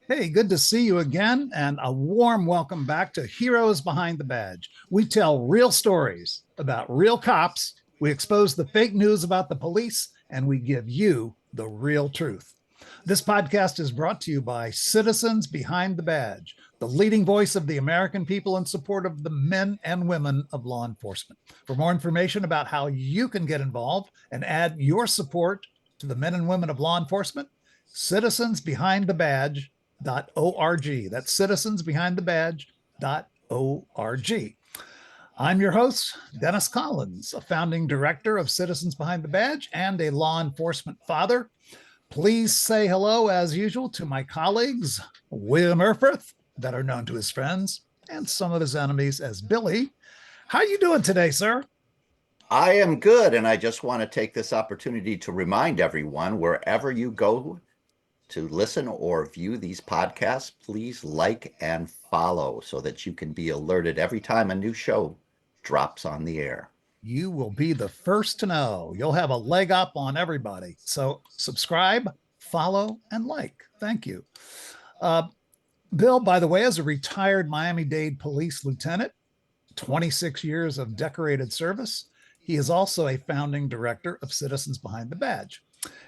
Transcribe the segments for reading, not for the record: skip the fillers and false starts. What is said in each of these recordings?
Hey, good to see you again, and a warm welcome back to Heroes Behind the Badge. We tell real stories about real cops, we expose the fake news about the police, and we give you the real truth. This podcast is brought to you by Citizens Behind the Badge, the leading voice of the American people in support of the men and women of law enforcement. For more information about how you can get involved and add your support to the men and women of law enforcement, Citizens Behind the Badge .org. That's citizensbehindthebadge.org. I'm your host, Dennis Collins, a founding director of Citizens Behind the Badge and a law enforcement father. Please say hello, as usual, to my colleagues, William Erfurth, better known to his friends, and some of his enemies as Billy. How are you doing today, sir? I am good, and I just want to take this opportunity to remind everyone, wherever you go to listen or view these podcasts, please like and follow so that you can be alerted every time a new show drops on the air. You will be the first to know. You'll have a leg up on everybody. So subscribe, follow, and like. Thank you. Bill, by the way, is a retired Miami-Dade police lieutenant, 26 years of decorated service. He is also a founding director of Citizens Behind the Badge.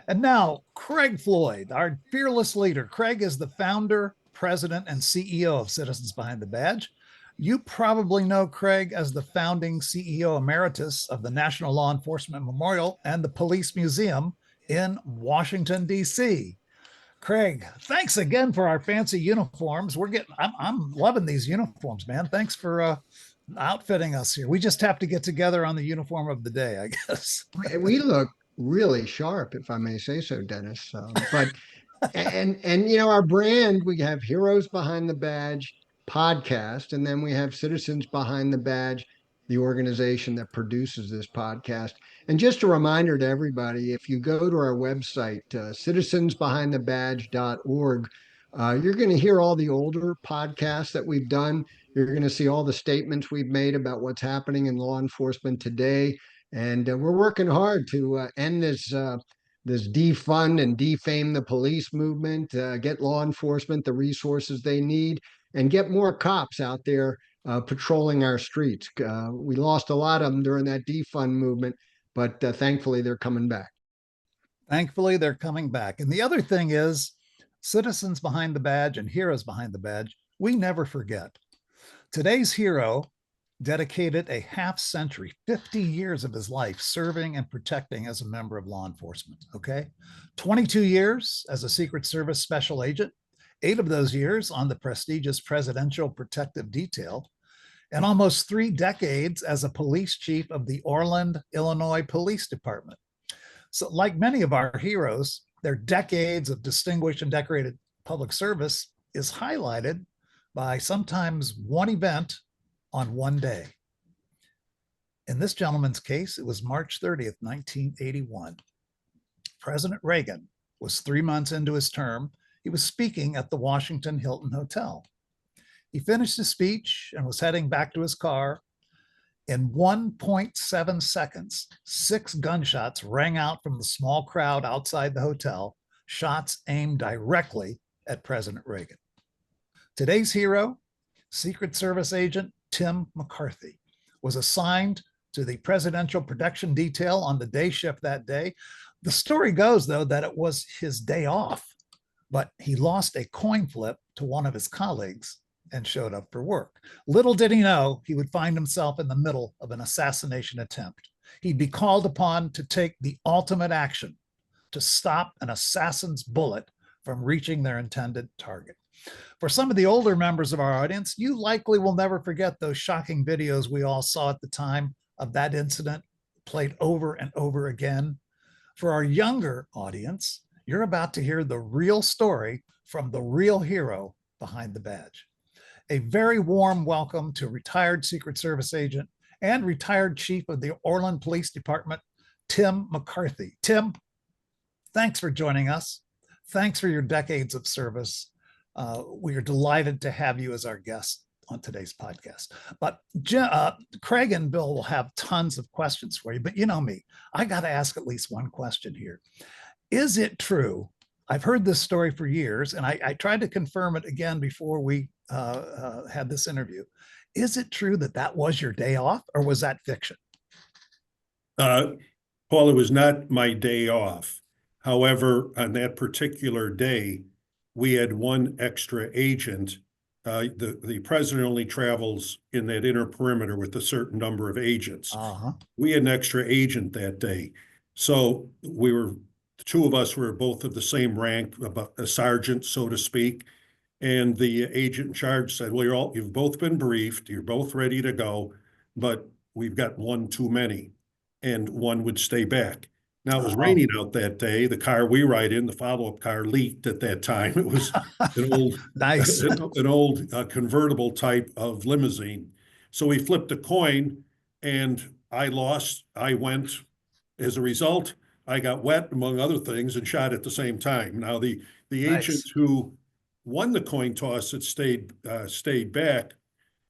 And now, Craig Floyd, our fearless leader. Craig is the founder, president, and CEO of Citizens Behind the Badge. You probably know Craig as the founding CEO emeritus of the National Law Enforcement Memorial and the Police Museum in Washington, D.C. Craig, thanks again for our fancy uniforms. I'm loving these uniforms, man. Thanks for outfitting us here. We just have to get together on the uniform of the day, I guess. We look really sharp, if I may say so, Dennis. But our brand, we have Heroes Behind the Badge podcast, and then we have Citizens Behind the Badge, the organization that produces this podcast. And just a reminder to everybody, if you go to our website, citizensbehindthebadge.org, you're going to hear all the older podcasts that we've done. You're going to see all the statements we've made about what's happening in law enforcement today. And we're working hard to end this defund and defame the police movement, get law enforcement the resources they need, and get more cops out there patrolling our streets. We lost a lot of them during that defund movement, but thankfully they're coming back. Thankfully, they're coming back. And the other thing is, Citizens Behind the Badge and Heroes Behind the Badge, we never forget. Today's hero dedicated a half century, 50 years of his life serving and protecting as a member of law enforcement, okay? 22 years as a Secret Service special agent, 8 of those years on the prestigious Presidential Protective Detail, and almost 3 decades as a police chief of the Orland, Illinois Police Department. So like many of our heroes, their decades of distinguished and decorated public service is highlighted by sometimes one event on one day. In this gentleman's case, it was March 30th, 1981. President Reagan was 3 months into his term. He was speaking at the Washington Hilton Hotel. He finished his speech and was heading back to his car. In 1.7 seconds, 6 gunshots rang out from the small crowd outside the hotel, shots aimed directly at President Reagan. Today's hero, Secret Service Agent Tim McCarthy, was assigned to the Presidential Protection Detail on the day shift that day. The story goes, though, that it was his day off, but he lost a coin flip to one of his colleagues and showed up for work. Little did he know he would find himself in the middle of an assassination attempt. He'd be called upon to take the ultimate action to stop an assassin's bullet from reaching their intended target. For some of the older members of our audience, you likely will never forget those shocking videos we all saw at the time of that incident, played over and over again. For our younger audience, you're about to hear the real story from the real hero behind the badge. A very warm welcome to retired Secret Service agent and retired chief of the Orland Police Department, Tim McCarthy. Tim, thanks for joining us. Thanks for your decades of service. We are delighted to have you as our guest on today's podcast. But Craig and Bill will have tons of questions for you, but you know me, I got to ask at least one question here. Is it true I've heard this story for years, and I tried to confirm it again before we had this interview. Is it true that that was your day off, or was that fiction? Uh, Paul, it was not my day off. However, on that particular day, we had one extra agent. The president only travels in that inner perimeter with a certain number of agents. Uh-huh. We had an extra agent that day. So the two of us were both of the same rank, about a sergeant, so to speak. And the agent in charge said, well, you've both been briefed, you're both ready to go, but we've got one too many, and one would stay back. Now, it was raining out that day. The car we ride in, the follow-up car, leaked at that time. It was an old, Nice. an old convertible type of limousine. So we flipped a coin, and I lost. I went. As a result, I got wet, among other things, and shot at the same time. Now, the Nice. agent who won the coin toss that stayed back,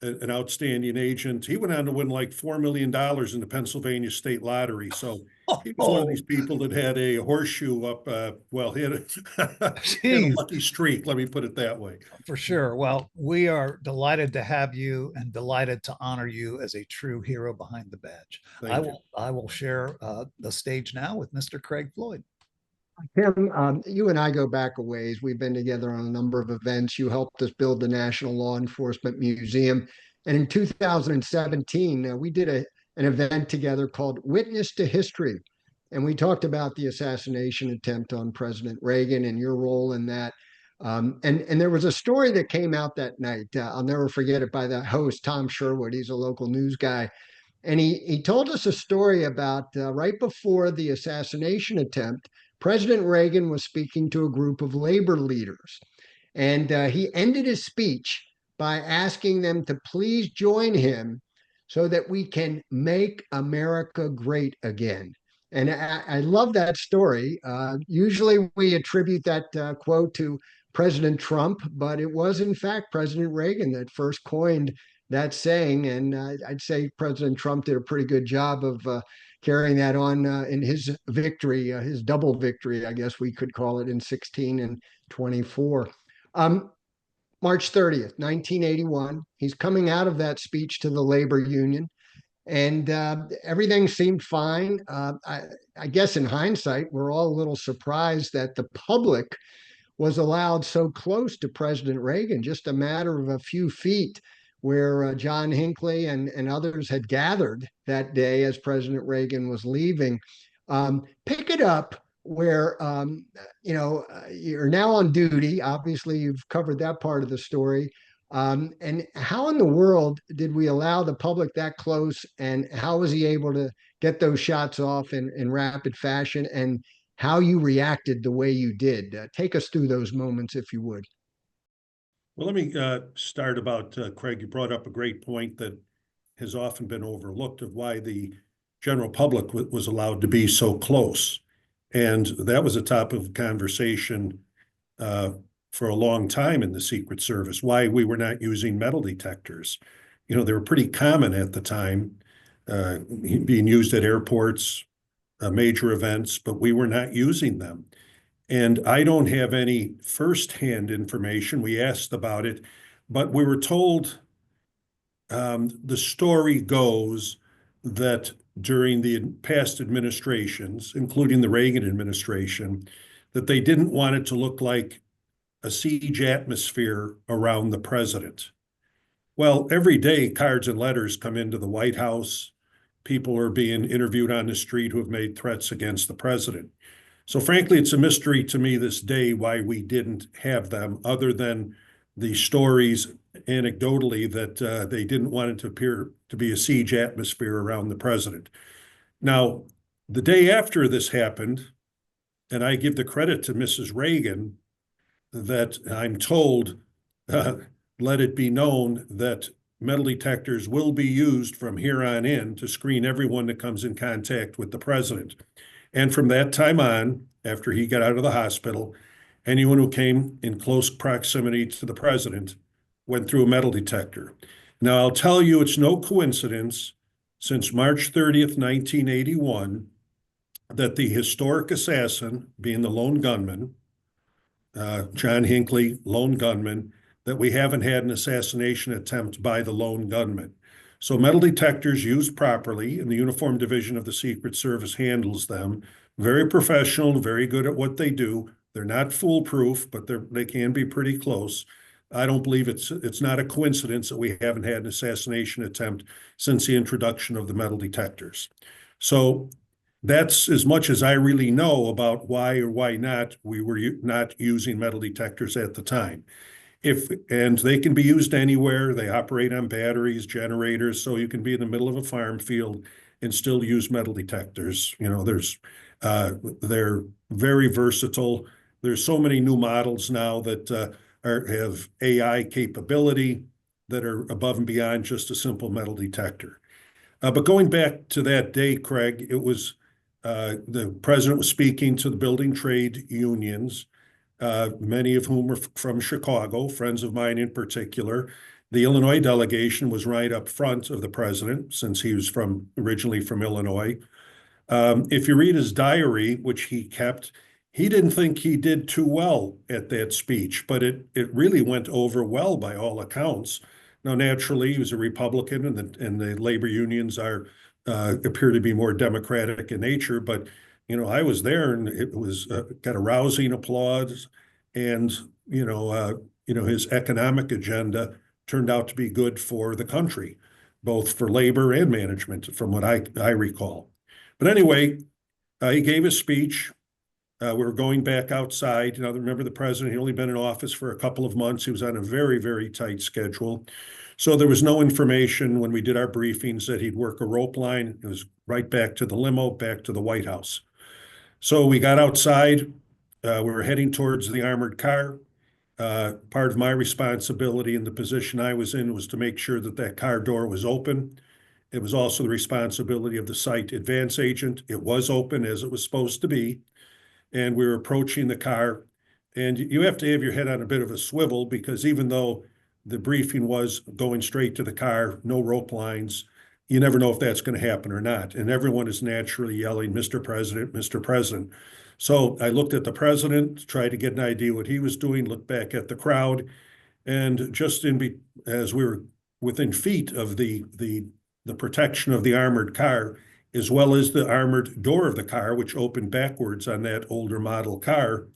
an outstanding agent. He went on to win like $4 million in the Pennsylvania state lottery. So he was one of these people that had a horseshoe up. Well, he had a lucky streak. Let me put it that way. For sure. Well, we are delighted to have you and delighted to honor you as a true hero behind the badge. I will share the stage now with Mr. Craig Floyd. Tim, you and I go back a ways. We've been together on a number of events. You helped us build the National Law Enforcement Museum. And in 2017, we did an event together called Witness to History. And we talked about the assassination attempt on President Reagan and your role in that. And there was a story that came out that night. I'll never forget it, by the host, Tom Sherwood. He's a local news guy. And he told us a story about right before the assassination attempt, President Reagan was speaking to a group of labor leaders. And he ended his speech by asking them to please join him so that we can make America great again. And I love that story. Usually we attribute that quote to President Trump, but it was in fact President Reagan that first coined that saying. And I'd say President Trump did a pretty good job of carrying that on in his victory, his double victory, I guess we could call it, in 16 and 24. March 30th, 1981, he's coming out of that speech to the labor union, and everything seemed fine. I guess in hindsight, we're all a little surprised that the public was allowed so close to President Reagan, just a matter of a few feet, where John Hinckley and others had gathered that day as President Reagan was leaving. Pick it up where, you're now on duty. Obviously, you've covered that part of the story. And how in the world did we allow the public that close? And how was he able to get those shots off in rapid fashion? And how you reacted the way you did? Take us through those moments, if you would. Well, let me start about, Craig, you brought up a great point that has often been overlooked of why the general public was allowed to be so close. And that was a topic of conversation for a long time in the Secret Service, why we were not using metal detectors. They were pretty common at the time, being used at airports, major events, but we were not using them. And I don't have any firsthand information. We asked about it, but we were told, the story goes that during the past administrations, including the Reagan administration, that they didn't want it to look like a siege atmosphere around the president. Well, every day cards and letters come into the White House. People are being interviewed on the street who have made threats against the president. So frankly, it's a mystery to me this day why we didn't have them, other than the stories anecdotally that they didn't want it to appear to be a siege atmosphere around the president. Now, the day after this happened, and I give the credit to Mrs. Reagan, that I'm told, let it be known that metal detectors will be used from here on in to screen everyone that comes in contact with the president. And from that time on, after he got out of the hospital, anyone who came in close proximity to the president went through a metal detector. Now, I'll tell you, it's no coincidence, since March 30th, 1981, that the historic assassin, being the lone gunman, John Hinckley, lone gunman, that we haven't had an assassination attempt by the lone gunman. So metal detectors used properly, and the Uniform Division of the Secret Service handles them. Very professional, very good at what they do. They're not foolproof, but they can be pretty close. I don't believe it's not a coincidence that we haven't had an assassination attempt since the introduction of the metal detectors. So that's as much as I really know about why or why not we were not using metal detectors at the time. And they can be used anywhere. They operate on batteries, generators, so you can be in the middle of a farm field and still use metal detectors. They're very versatile. There's so many new models now that have AI capability that are above and beyond just a simple metal detector. But going back to that day, Craig, it was the president was speaking to the building trade unions, many of whom were from Chicago, friends of mine in particular. The Illinois delegation was right up front of the president, since he was originally from Illinois. If you read his diary, which he kept, he didn't think he did too well at that speech, but it really went over well by all accounts. Now, naturally, he was a Republican, and the labor unions appear to be more democratic in nature. But I was there, and it was got a rousing applause, and his economic agenda turned out to be good for the country, both for labor and management, from what I recall. But anyway, he gave a speech. We were going back outside. Remember the president, he'd only been in office for a couple of months. He was on a very, very tight schedule. So there was no information when we did our briefings that he'd work a rope line. It was right back to the limo, back to the White House. So we got outside. We were heading towards the armored car. Part of my responsibility in the position I was in was to make sure that car door was open. It was also the responsibility of the site advance agent. It was open as it was supposed to be. And we were approaching the car. And you have to have your head on a bit of a swivel, because even though the briefing was going straight to the car, no rope lines, you never know if that's going to happen or not. And everyone is naturally yelling, "Mr. President, Mr. President." So I looked at the president, tried to get an idea what he was doing, looked back at the crowd, and just as we were within feet of the protection of the armored car, as well as the armored door of the car, which opened backwards on that older model car,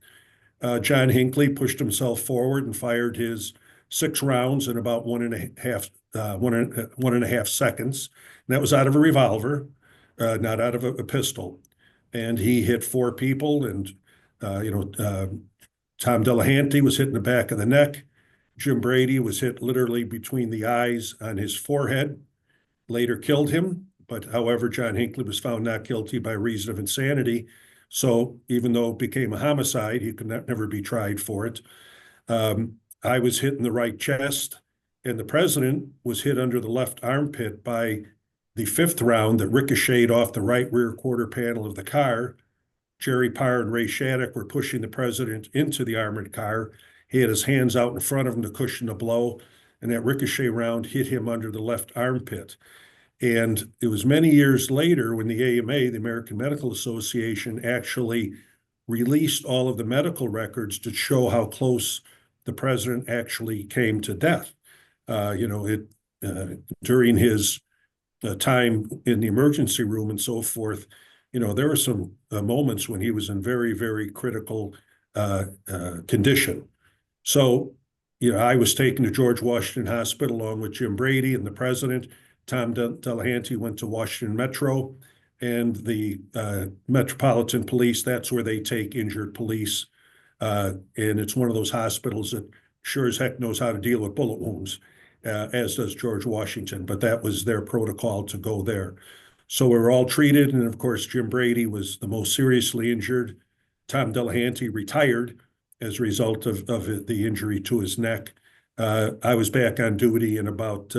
John Hinckley pushed himself forward and fired his 6 rounds in about 1.5 seconds. And that was out of a revolver, not out of a pistol. And he hit 4 people. And, Tom Delahanty was hit in the back of the neck. Jim Brady was hit literally between the eyes on his forehead, later killed him. But however, John Hinckley was found not guilty by reason of insanity. So even though it became a homicide, he could never be tried for it. I was hit in the right chest, and the president was hit under the left armpit by the 5th round that ricocheted off the right rear quarter panel of the car. Jerry Parr and Ray Shattuck were pushing the president into the armored car. He had his hands out in front of him to cushion the blow, and that ricochet round hit him under the left armpit. And it was many years later when the AMA, the American Medical Association, actually released all of the medical records to show how close the president actually came to death. During his time in the emergency room and so forth, there were some moments when he was in very, very critical condition. So, I was taken to George Washington Hospital along with Jim Brady and the president. Tom Delahanty went to Washington Metro, and the Metropolitan Police, that's where they take injured police. And it's one of those hospitals that sure as heck knows how to deal with bullet wounds, as does George Washington, but that was their protocol to go there. So we were all treated, and of course, Jim Brady was the most seriously injured. Tom Delahanty retired as a result of the injury to his neck. I was back on duty in about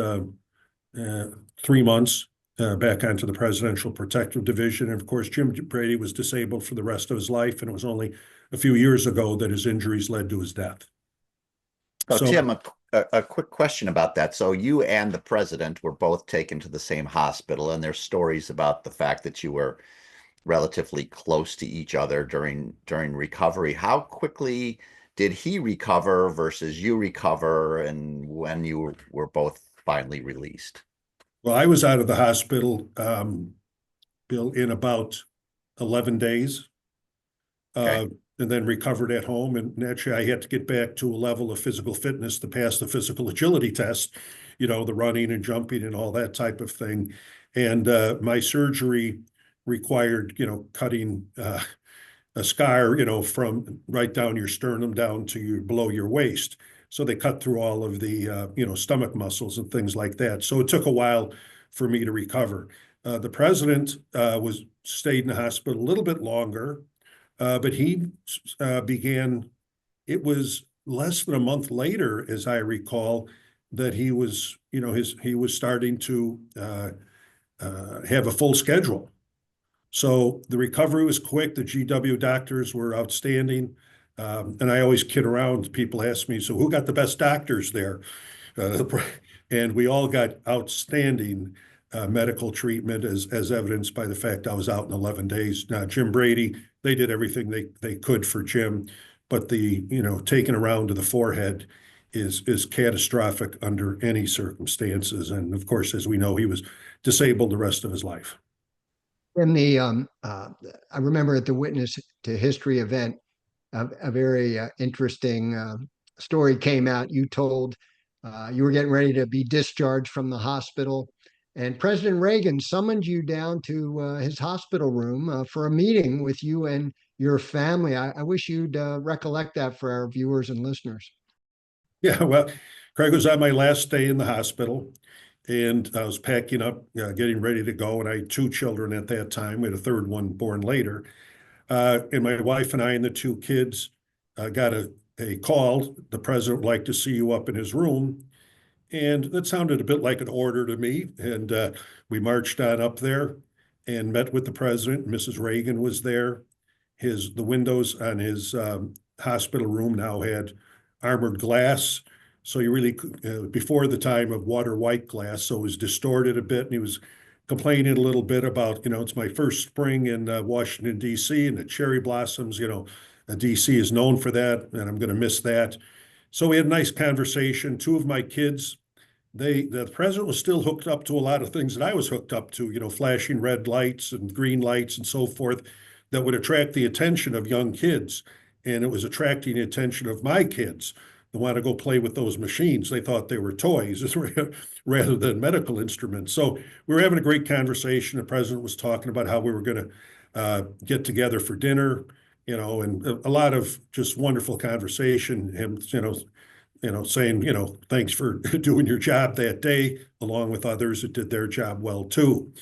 3 months, back onto the Presidential Protective Division. And of course, Jim Brady was disabled for the rest of his life, and it was only a few years ago that his injuries led to his death. So Tim, a quick question about that. So you and the president were both taken to the same hospital, and there's stories about the fact that you were relatively close to each other during recovery. How quickly did he recover versus you recover, and when you were both finally released? Well, I was out of the hospital, Bill, in about 11 days. Okay. And then recovered at home. And naturally, I had to get back to a level of physical fitness to pass the physical agility test, the running and jumping and all that type of thing. And my surgery required, cutting a scar, from right down your sternum down to below your waist. So they cut through all of the, stomach muscles and things like that. So it took a while for me to recover. The president stayed in the hospital a little bit longer. But he began, it was less than a month later, as I recall, that he was, he was starting to have a full schedule. So the recovery was quick. The GW doctors were outstanding. And I always kid around. People ask me, so who got the best doctors there? And we all got outstanding medical treatment, as evidenced by the fact I was out in 11 days. Now, Jim Brady, they did everything they could for Jim, but the, taking around to the forehead is catastrophic under any circumstances. And of course, as we know, he was disabled the rest of his life. In the, I remember at the Witness to History event, a very interesting story came out. You told you were getting ready to be discharged from the hospital, and President Reagan summoned you down to his hospital room for a meeting with you and your family. I wish you'd recollect that for our viewers and listeners. Yeah, well, Craig, was on my last day in the hospital, and I was packing up, getting ready to go, and I had 2 children at that time. We had a third one born later. And my wife and I and the 2 kids got a call. The president would like to see you up in his room. And that sounded a bit like an order to me. And we marched on up there and met with the president. Mrs. Reagan was there. The windows on his hospital room now had armored glass. So you really, before the time of water white glass, so it was distorted a bit. And he was complaining a little bit about, it's my first spring in Washington, D.C., and the cherry blossoms, D.C. is known for that, and I'm going to miss that. So we had a nice conversation. 2 of my kids, the president was still hooked up to a lot of things that I was hooked up to, flashing red lights and green lights and so forth that would attract the attention of young kids. And it was attracting the attention of my kids that want to go play with those machines. They thought they were toys rather than medical instruments. So we were having a great conversation. The president was talking about how we were going to get together for dinner, and a lot of just wonderful conversation. Him, saying, thanks for doing your job that day, along with others that did their job well too.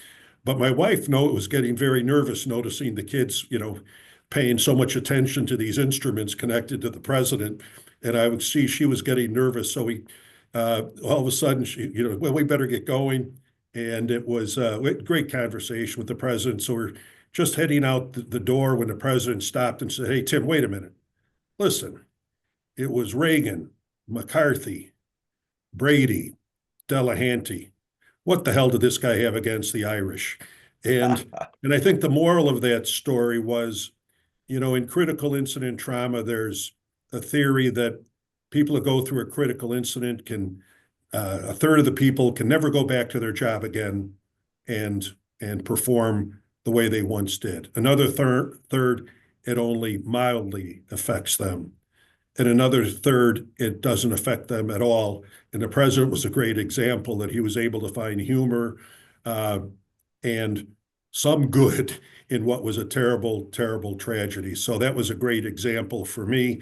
But my wife was getting very nervous noticing the kids, paying so much attention to these instruments connected to the president. And I would see she was getting nervous. So all of a sudden, well, we better get going. And it was a great conversation with the president. So we're just heading out the door when the president stopped and said, "Hey, Tim, wait a minute. Listen, it was Reagan, McCarthy, Brady, Delahanty. What the hell did this guy have against the Irish?" And I think the moral of that story was, in critical incident trauma, there's a theory that people who go through a critical incident a third of the people can never go back to their job again and perform the way they once did. Another third, it only mildly affects them. And another third, it doesn't affect them at all. And the president was a great example that he was able to find humor and some good in what was a terrible, terrible tragedy. So that was a great example for me.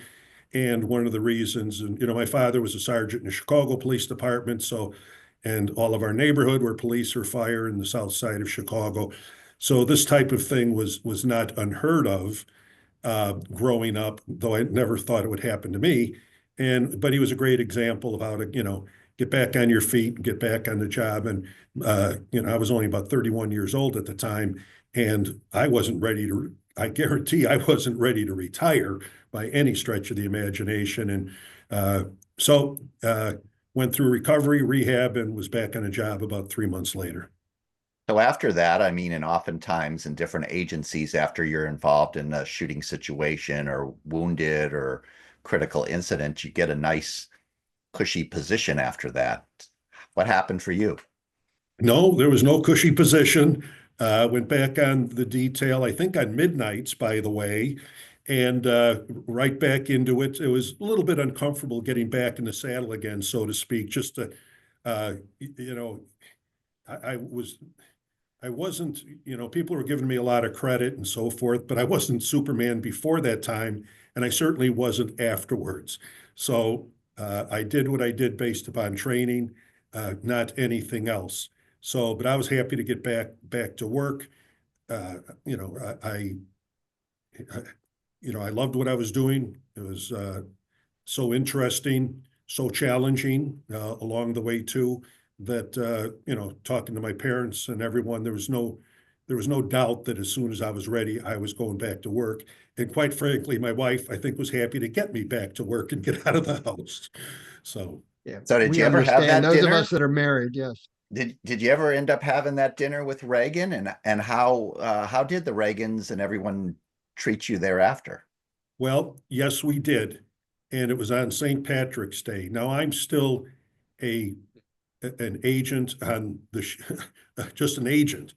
And one of the reasons, and my father was a sergeant in the Chicago Police Department, and all of our neighborhood were police or fire in the south side of Chicago. So this type of thing was not unheard of growing up, though I never thought it would happen to me. But he was a great example of how to, get back on your feet and get back on the job. And, I was only about 31 years old at the time, and I guarantee I wasn't ready to retire by any stretch of the imagination. And so went through recovery, rehab, and was back on a job about 3 months later. So after that, and oftentimes in different agencies, after you're involved in a shooting situation or wounded or critical incident, you get a nice cushy position after that. What happened for you? No, there was no cushy position. Went back on the detail, I think on midnights, by the way, and right back into it. It was a little bit uncomfortable getting back in the saddle again, so to speak. Just to, you know, I was, I wasn't, people were giving me a lot of credit and so forth, but I wasn't Superman before that time, and I certainly wasn't afterwards. So I did what I did based upon training, not anything else. So, but I was happy to get back to work. You know, I, I loved what I was doing. It was so interesting, so challenging along the way too. That talking to my parents and everyone, there was no doubt that as soon as I was ready, I was going back to work. And quite frankly, my wife, I think, was happy to get me back to work and get out of the house. So. Yeah. So did We you ever have understand that those dinner? of us that are married, yes. Did you ever end up having that dinner with Reagan, and how did the Reagans and everyone treat you thereafter? Well, yes, we did. And it was on St. Patrick's Day. Now I'm still an agent on just an agent.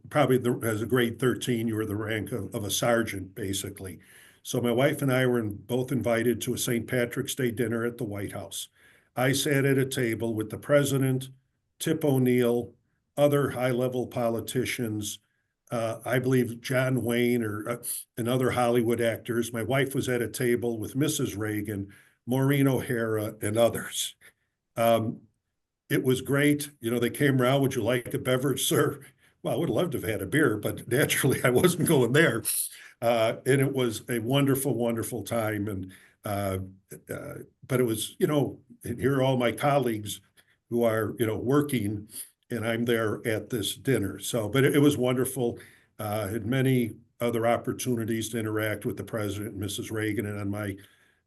Probably as a grade 13, you were the rank of a sergeant, basically. So my wife and I were both invited to a St. Patrick's Day dinner at the White House. I sat at a table with the president, Tip O'Neill, other high-level politicians, I believe John Wayne and other Hollywood actors. My wife was at a table with Mrs. Reagan, Maureen O'Hara, and others. It was great. They came around, would you like a beverage, sir? Well, I would have loved to have had a beer, but naturally I wasn't going there. And it was a wonderful, wonderful time. And but it was, and here are all my colleagues who are, working, and I'm there at this dinner. So, but it was wonderful. Had many other opportunities to interact with the president and Mrs. Reagan. And on my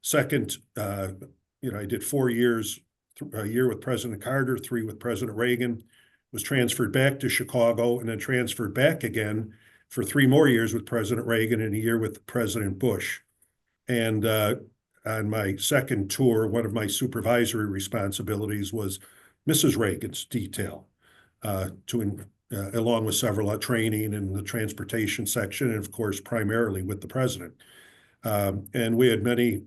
second, I did 4 years, a year with President Carter, 3 with President Reagan, was transferred back to Chicago, and then transferred back again for 3 more years with President Reagan and a year with President Bush. And on my second tour, one of my supervisory responsibilities was Mrs. Reagan's detail, along with several training in the transportation section, and of course, primarily with the president. And we had many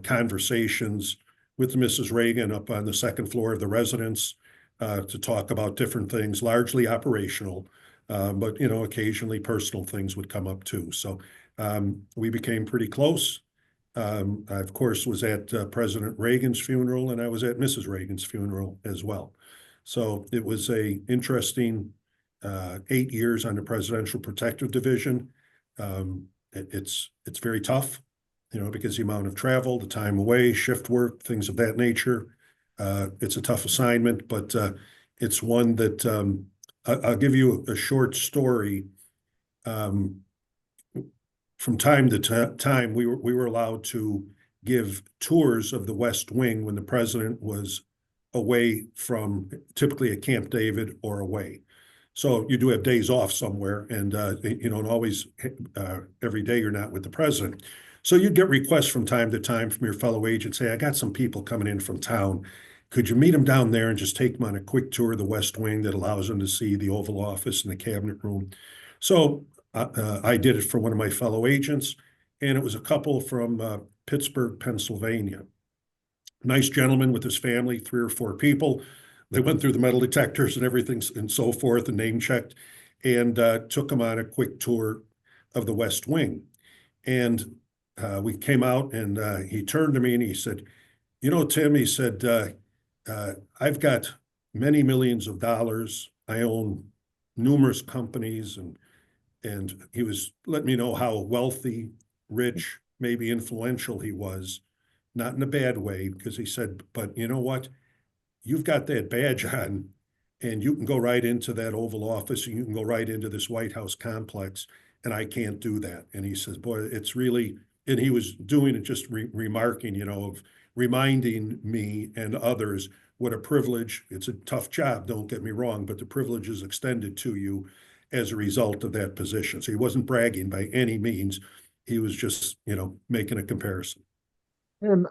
conversations with Mrs. Reagan up on the second floor of the residence to talk about different things, largely operational, but occasionally personal things would come up too. So we became pretty close. I, of course, was at President Reagan's funeral, and I was at Mrs. Reagan's funeral as well. So it was a interesting 8 years on the Presidential Protective Division. It's very tough, because the amount of travel, the time away, shift work, things of that nature. It's a tough assignment, but it's one that I'll give you a short story. From time to time, we were allowed to give tours of the West Wing when the president was away from typically at Camp David or away. So you do have days off somewhere, and and always every day you're not with the president. So you'd get requests from time to time from your fellow agents. Hey, I got some people coming in from town. Could you meet them down there and just take them on a quick tour of the West Wing that allows them to see the Oval Office and the cabinet room? So I did it for one of my fellow agents, and it was a couple from Pittsburgh, Pennsylvania. Nice gentleman with his family, 3 or 4 people. They went through the metal detectors and everything and so forth, and name checked, and took him on a quick tour of the West Wing. And we came out, and he turned to me and he said, Tim, he said, I've got many millions of dollars. I own numerous companies, and he was letting me know how wealthy, rich, maybe influential he was, not in a bad way, because he said, but you know what? You've got that badge on, and you can go right into that Oval Office, and you can go right into this White House complex, and I can't do that. And he says, boy, it's really, and he was doing it just remarking, of reminding me and others what a privilege. It's a tough job, don't get me wrong, but the privilege is extended to you as a result of that position. So he wasn't bragging by any means. He was just, making a comparison. Tim,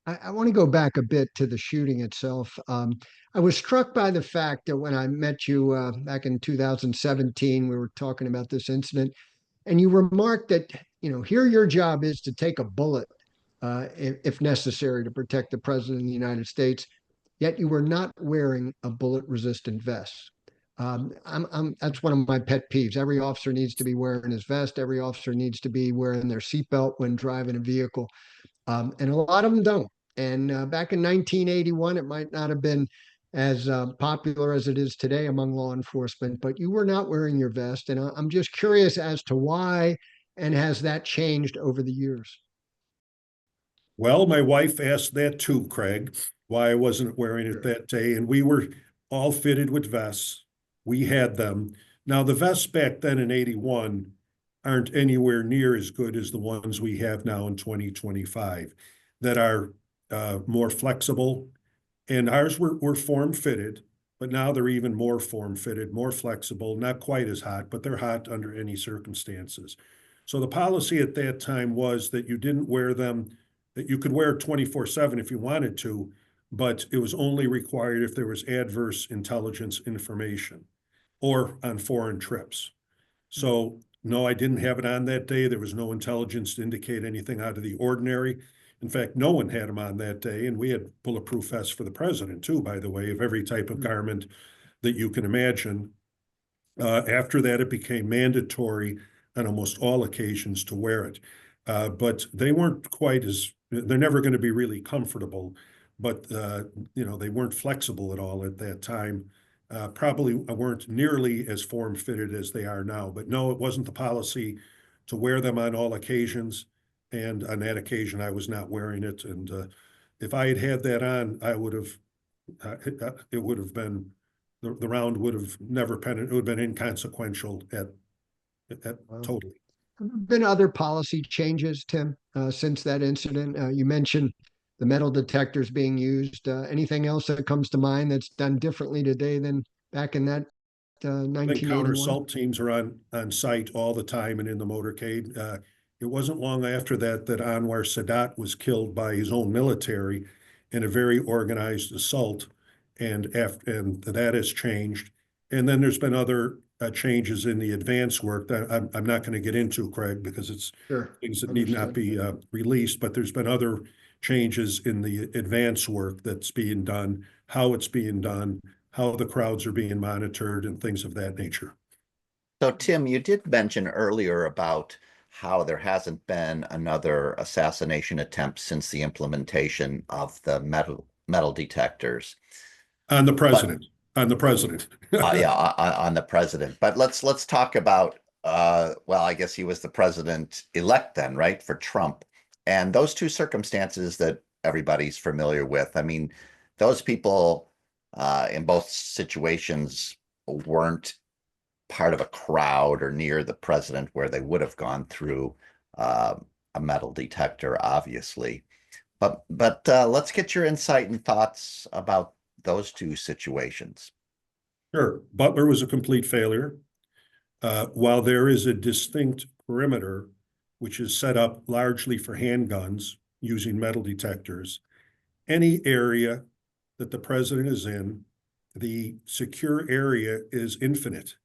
I want to go back a bit to the shooting itself. I was struck by the fact that when I met you back in 2017, we were talking about this incident, and you remarked that, here your job is to take a bullet if necessary to protect the president of the United States, yet you were not wearing a bullet-resistant vest. That's one of my pet peeves. Every officer needs to be wearing his vest. Every officer needs to be wearing their seatbelt when driving a vehicle. And a lot of them don't. And back in 1981, it might not have been as popular as it is today among law enforcement, but you were not wearing your vest. And I'm just curious as to why, and has that changed over the years? Well, my wife asked that too, Craig, why I wasn't wearing it Sure. that day. And we were all fitted with vests. We had them. Now, the vests back then in 81 aren't anywhere near as good as the ones we have now in 2025 that are more flexible. And ours were form fitted, but now they're even more form fitted, more flexible, not quite as hot, but they're hot under any circumstances. So the policy at that time was that you didn't wear them, that you could wear 24/7 if you wanted to, but it was only required if there was adverse intelligence information or on foreign trips. So no, I didn't have it on that day. There was no intelligence to indicate anything out of the ordinary. In fact, no one had them on that day. And we had bulletproof vests for the president too, by the way, of every type of garment that you can imagine. After that, it became mandatory on almost all occasions to wear it. But they weren't quite as, they're never going to be really comfortable, but they weren't flexible at all at that time. Probably weren't nearly as form fitted as they are now. But no, it wasn't the policy to wear them on all occasions. And on that occasion, I was not wearing it. And if I had had that on, I would have, it would have been, the round would have never it would have been inconsequential Wow. totally. Have there been other policy changes, Tim, since that incident? You mentioned the metal detectors being used. Anything else that comes to mind that's done differently today than back in that I think counter 1981? assault teams are on site all the time and in the motorcade. It wasn't long after that Anwar Sadat was killed by his own military in a very organized assault, and that has changed. And then there's been other changes in the advance work that I'm not going to get into, Craig, because it's Sure. things that need not Understood. be released. But there's been other changes in the advance work that's being done, how it's being done, how the crowds are being monitored, and things of that nature. So, Tim, you did mention earlier about how there hasn't been another assassination attempt since the implementation of the metal detectors. On the But president. On the president. yeah, on the president. But let's talk about well, I guess he was the president-elect then, right, for Trump. And those two circumstances that everybody's familiar with. I mean, those people in both situations weren't part of a crowd or near the president where they would have gone through a metal detector, obviously. But let's get your insight and thoughts about those two situations. Sure. Butler was a complete failure. While there is a distinct perimeter, which is set up largely for handguns using metal detectors, any area that the president is in, the secure area is infinite.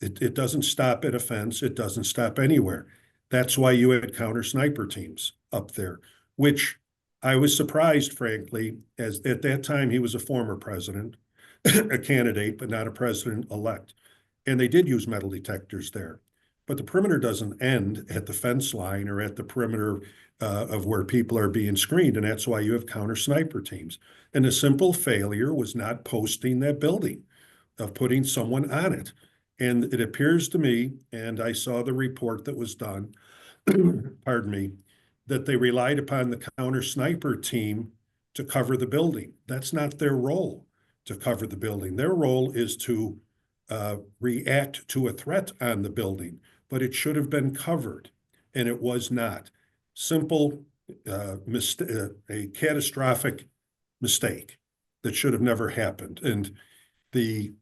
It doesn't stop at a fence. It doesn't stop anywhere. That's why you had counter sniper teams up there, which I was surprised, frankly, as at that time he was a former president, a candidate, but not a president-elect. And they did use metal detectors there. But the perimeter doesn't end at the fence line or at the perimeter of where people are being screened. And that's why you have counter sniper teams. And the simple failure was not posting that building, of putting someone on it. And it appears to me, and I saw the report that was done, pardon me, that they relied upon the counter sniper team to cover the building. That's not their role, to cover the building. Their role is to react to a threat on the building, but it should have been covered, and it was not. Simple, a catastrophic mistake that should have never happened. And the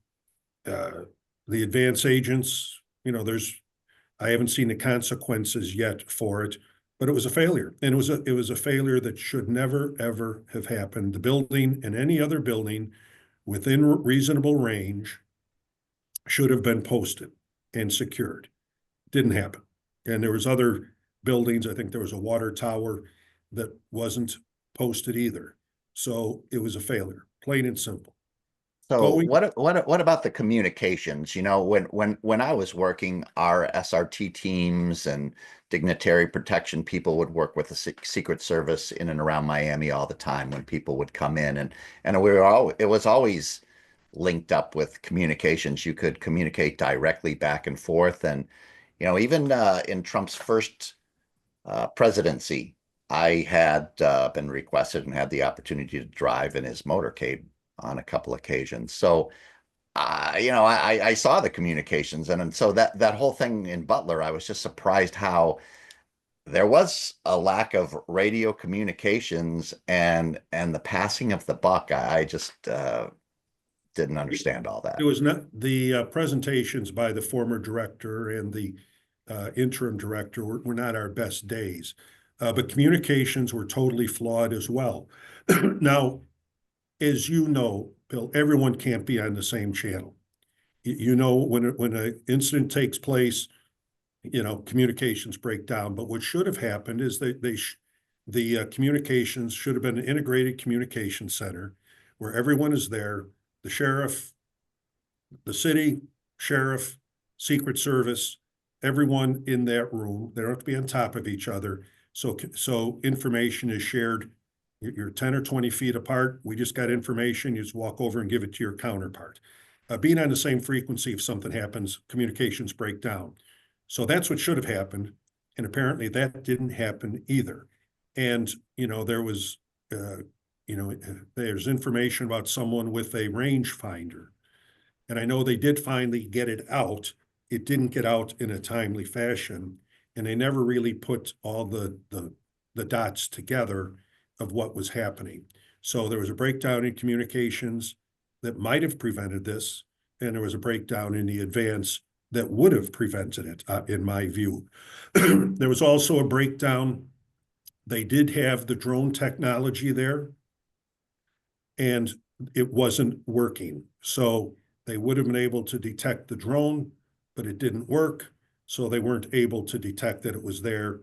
advance agents, I haven't seen the consequences yet for it, but it was a failure. And it was a failure that should never, ever have happened. The building and any other building within reasonable range should have been posted and secured. Didn't happen. And there was other buildings. I think there was a water tower that wasn't posted either. So it was a failure, plain and simple. So what about the communications? You know, when I was working, our SRT teams and dignitary protection people would work with the Secret Service in and around Miami all the time when people would come in, and it was always linked up with communications. You could communicate directly back and forth, and you know, even in Trump's first presidency, I had been requested and had the opportunity to drive in his motorcade on a couple occasions. So, you know, I saw the communications, and so that whole thing in Butler, I was just surprised how there was a lack of radio communications and the passing of the buck. I just didn't understand all that. It was not the presentations by the former director and the interim director were not our best days, but communications were totally flawed as well. Now, as you know, Bill, everyone can't be on the same channel. You know, when an incident takes place, you know, communications break down. But what should have happened is the communications should have been an integrated communication center where everyone is there, the sheriff, the city, sheriff, Secret Service, everyone in that room. They don't have to be on top of each other. So information is shared. You're 10 or 20 feet apart. We just got information. You just walk over and give it to your counterpart. Being on the same frequency, if something happens, communications break down. So that's what should have happened. And apparently that didn't happen either. And, you know, there was, you know, there's information about someone with a rangefinder. And I know they did finally get it out. It didn't get out in a timely fashion. And they never really put all the dots together of what was happening. So there was a breakdown in communications that might have prevented this, and there was a breakdown in the advance that would have prevented it, in my view. There was also a breakdown. They did have the drone technology there, and it wasn't working. So they would have been able to detect the drone, but it didn't work. So they weren't able to detect that it was there.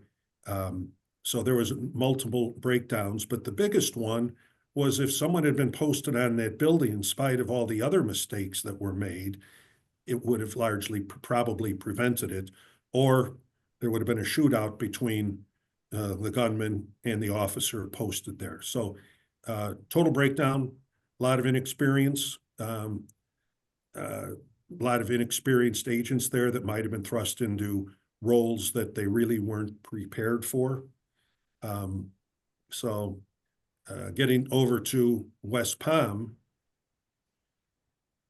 So there was multiple breakdowns, but the biggest one was if someone had been posted on that building, in spite of all the other mistakes that were made, it would have largely probably prevented it, or there would have been a shootout between the gunman and the officer posted there. So total breakdown, a lot of inexperience, a lot of inexperienced agents there that might have been thrust into roles that they really weren't prepared for. Getting over to West Palm,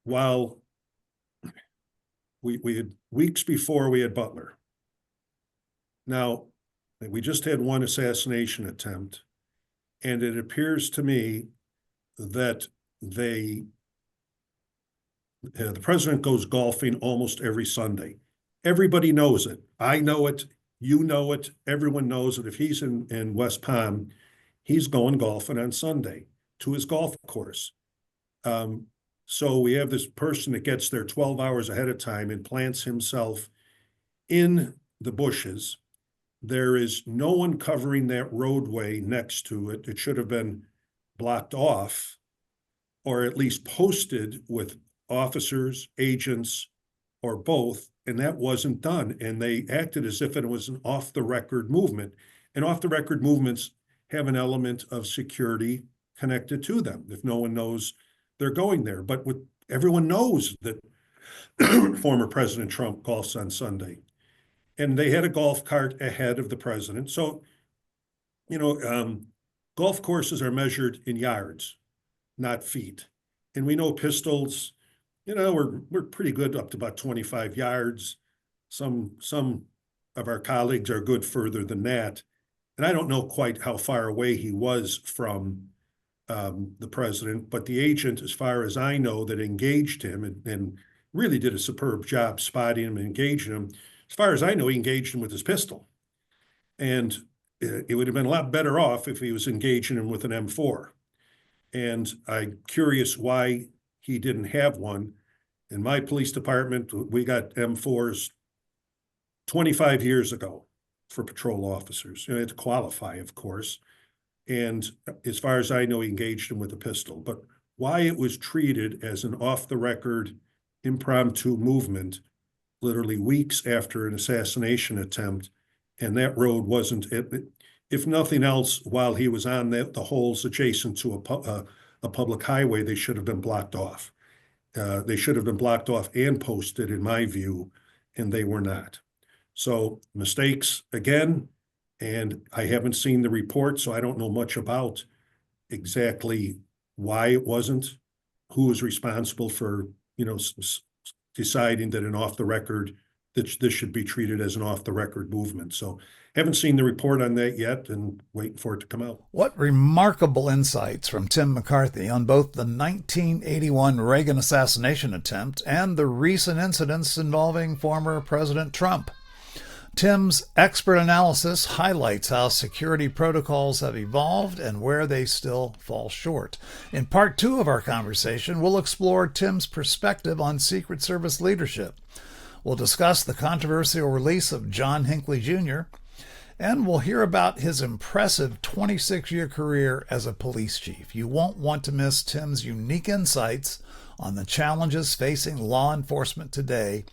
while we had weeks before we had Butler. Now, we just had one assassination attempt, and it appears to me that the president goes golfing almost every Sunday. Everybody knows it. I know it. You know it. Everyone knows it. If he's in West Palm, he's going golfing on Sunday to his golf course. So we have this person that gets there 12 hours ahead of time and plants himself in the bushes. There is no one covering that roadway next to it. It should have been blocked off, or at least posted with officers, agents, or both, and that wasn't done. And they acted as if it was an off-the-record movement. And off-the-record movements have an element of security connected to them if no one knows they're going there. But everyone knows that former President Trump golfs on Sunday. And they had a golf cart ahead of the president. So, you know, golf courses are measured in yards, not feet. And we know pistols, you know, we're pretty good up to about 25 yards. Some of our colleagues are good further than that. And I don't know quite how far away he was from the president, but the agent, as far as I know, that engaged him and really did a superb job spotting him and engaging him. As far as I know, he engaged him with his pistol. And it would have been a lot better off if he was engaging him with an M4. And I'm curious why he didn't have one. In my police department, we got M4s 25 years ago for patrol officers. You had to qualify, of course. And as far as I know, he engaged him with a pistol. But why it was treated as an off-the-record impromptu movement literally weeks after an assassination attempt, and that road wasn't, if nothing else, while he was on the holes adjacent to a public highway, they should have been blocked off. They should have been blocked off and posted, in my view, and they were not. So mistakes again, and I haven't seen the report, so I don't know much about exactly why it wasn't, who was responsible for, deciding that an off-the-record, that this should be treated as an off-the-record movement. So haven't seen the report on that yet and waiting for it to come out. What remarkable insights from Tim McCarthy on both the 1981 Reagan assassination attempt and the recent incidents involving former President Trump. Tim's expert analysis highlights how security protocols have evolved and where they still fall short. In part 2 of our conversation, we'll explore Tim's perspective on Secret Service leadership. We'll discuss the controversial release of John Hinckley Jr., and we'll hear about his impressive 26-year career as a police chief. You won't want to miss Tim's unique insights on the challenges facing law enforcement today,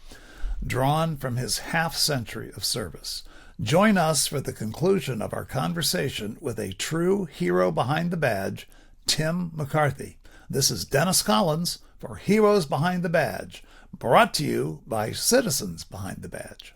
drawn from his half-century of service. Join us for the conclusion of our conversation with a true hero behind the badge, Tim McCarthy. This is Dennis Collins for Heroes Behind the Badge, brought to you by Citizens Behind the Badge.